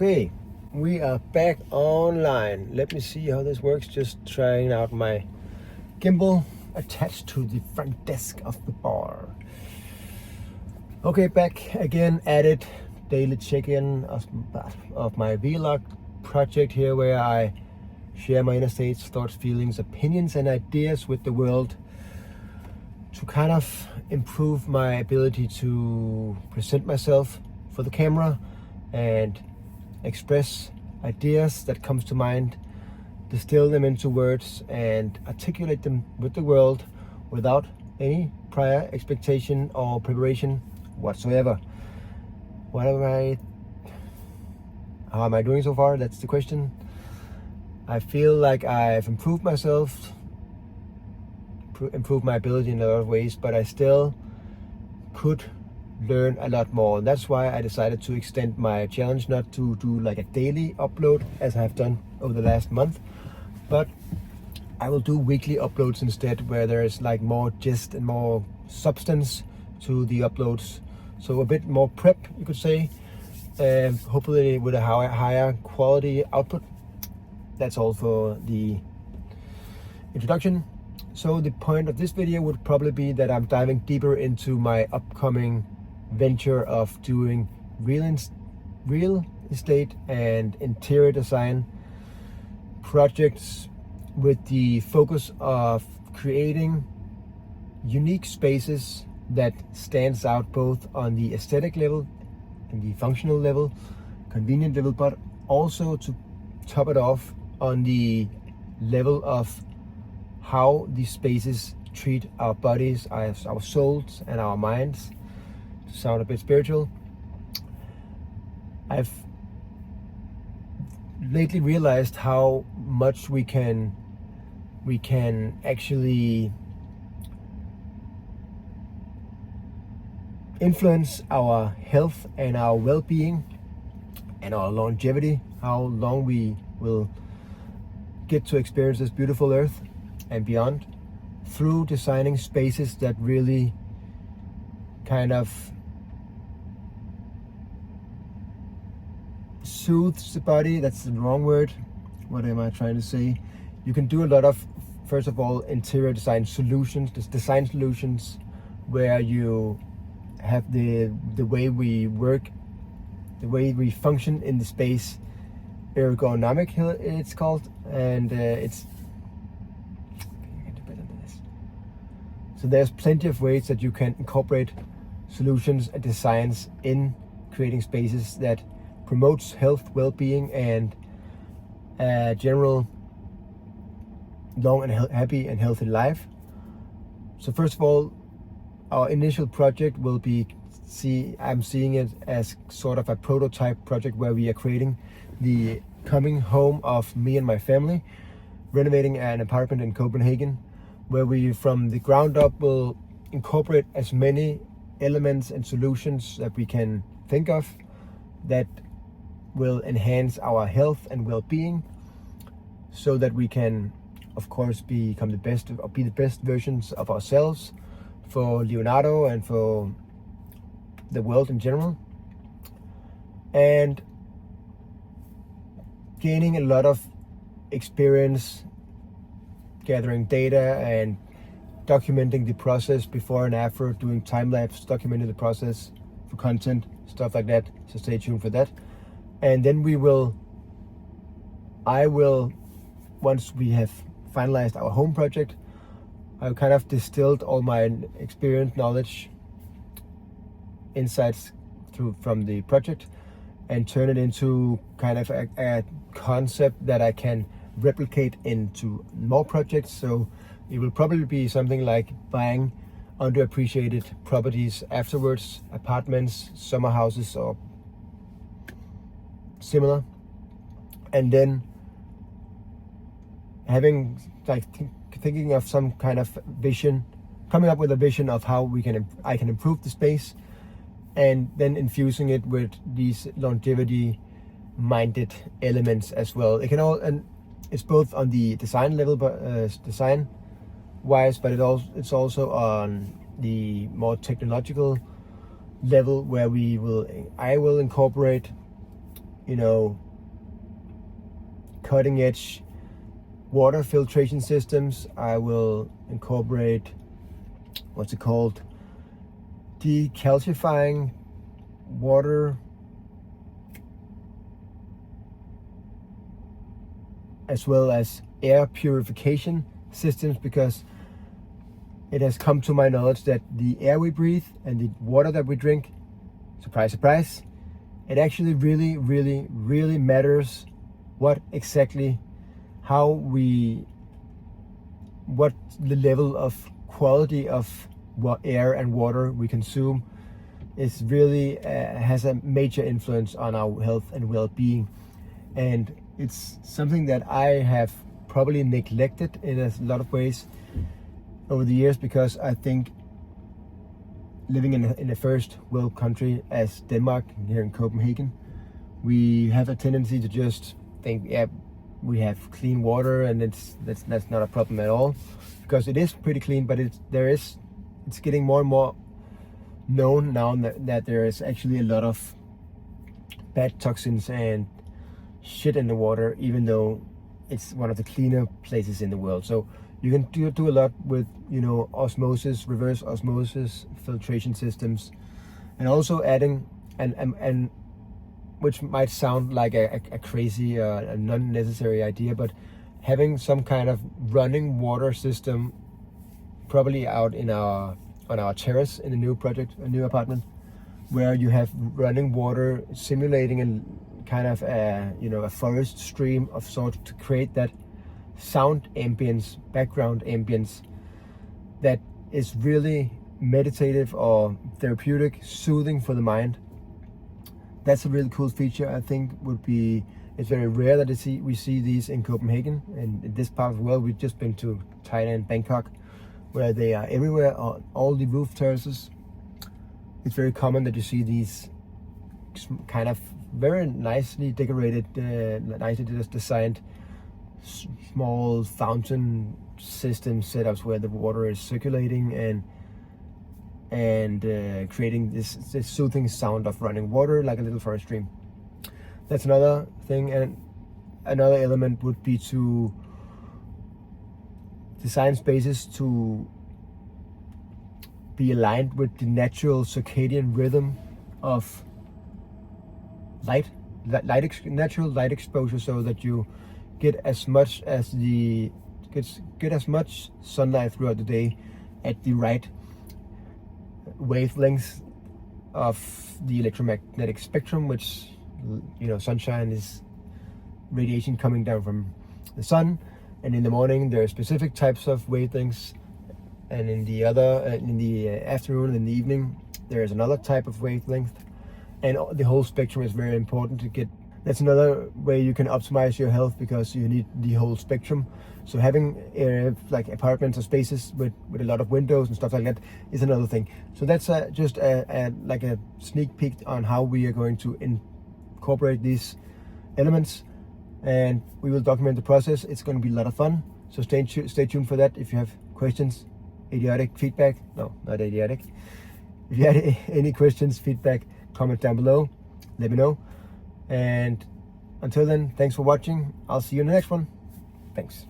Okay, we are back online. Let me see how this works. Just trying out my gimbal attached to the front desk of the bar. Okay, back again at it. Daily check-in of my vlog project here, where I share my inner states, thoughts, feelings, opinions, and ideas with the world to kind of improve my ability to present myself for the camera and express ideas that comes to mind, distill them into words, and articulate them with the world without any prior expectation or preparation whatsoever. How am I doing so far? That's the question. I feel like I've improved myself, improved my ability in a lot of ways, but I still could learn a lot more. And that's why I decided to extend my challenge, not to do like a daily upload as I have done over the last month, but I will do weekly uploads instead, where there is like more gist and more substance to the uploads. So a bit more prep, you could say, hopefully with a higher quality output. That's all for the introduction. So the point of this video would probably be that I'm diving deeper into my upcoming venture of doing real estate and interior design projects, with the focus of creating unique spaces that stands out both on the aesthetic level and the functional level, convenient level, but also to top it off on the level of how these spaces treat our bodies, our souls, and our minds. To sound a bit spiritual, I've lately realized how much we can actually influence our health and our well-being and our longevity, how long we will get to experience this beautiful earth and beyond, through designing spaces that really kind of soothes the body. That's the wrong word. What am I trying to say? You can do a lot of, first of all, interior design solutions, where you have the way we work, the way we function in the space, ergonomic it's called, and it's so there's plenty of ways that you can incorporate solutions and designs in creating spaces that promotes health, well-being, and general long and happy and healthy life. So first of all, our initial project will be, I'm seeing it as sort of a prototype project, where we are creating the coming home of me and my family, renovating an apartment in Copenhagen, where we from the ground up will incorporate as many elements and solutions that we can think of that will enhance our health and well-being, so that we can, of course, become the best, or be the best versions of ourselves for Leonardo and for the world in general, and gaining a lot of experience gathering data and documenting the process before and after, doing time-lapse, documenting the process for content, stuff like that. So stay tuned for that. And then I will, once we have finalized our home project, I've kind of distilled all my experience, knowledge, insights from the project, and turn it into kind of a concept that I can replicate into more projects. So it will probably be something like buying underappreciated properties afterwards, apartments, summer houses, or similar, and then having thinking of some kind of vision, coming up with a vision of how I can improve the space, and then infusing it with these longevity minded elements as well. It can all, and it's both on the design level, but design wise, but it's also on the more technological level, where I will incorporate cutting edge water filtration systems. I will incorporate, what's it called, decalcifying water, as well as air purification systems, because it has come to my knowledge that the air we breathe and the water that we drink, surprise, surprise, it actually really, really, really matters what the level of quality of air and water we consume is really has a major influence on our health and well-being. And it's something that I have probably neglected in a lot of ways over the years, because I think living in a first world country as Denmark, here in Copenhagen, we have a tendency to just think, yeah, we have clean water and that's not a problem at all, because it is pretty clean, but it's getting more and more known now that there is actually a lot of bad toxins and shit in the water, even though it's one of the cleaner places in the world. So you can do a lot with osmosis, reverse osmosis filtration systems, and also adding and which might sound like a crazy a non-necessary idea, but having some kind of running water system, probably out on our terrace in a new apartment, where you have running water simulating and kind of a forest stream of sorts, to create that sound ambience, background ambience that is really meditative or therapeutic, soothing for the mind. That's a really cool feature. I think it's very rare that we see these in Copenhagen and in this part of the world. We've just been to Thailand and Bangkok, where they are everywhere on all the roof terraces. It's very common that you see these kind of very nicely decorated, nicely designed small fountain system setups where the water is circulating and creating this soothing sound of running water, like a little forest stream. That's another thing. And another element would be to design spaces to be aligned with the natural circadian rhythm of natural light exposure, so that you get as much sunlight throughout the day at the right wavelengths of the electromagnetic spectrum, which sunshine is radiation coming down from the sun, and in the morning there are specific types of wavelengths, and in the afternoon and in the evening there is another type of wavelength, and the whole spectrum is very important to get. That's another way you can optimize your health, because you need the whole spectrum. So having like apartments or spaces with a lot of windows and stuff like that is another thing. So that's just like a sneak peek on how we are going to incorporate these elements, and we will document the process. It's going to be a lot of fun. So stay tuned for that. If you have questions, idiotic feedback, no, not idiotic. If you had any questions, feedback, comment down below. Let me know. And until then, thanks for watching. I'll see you in the next one. Thanks.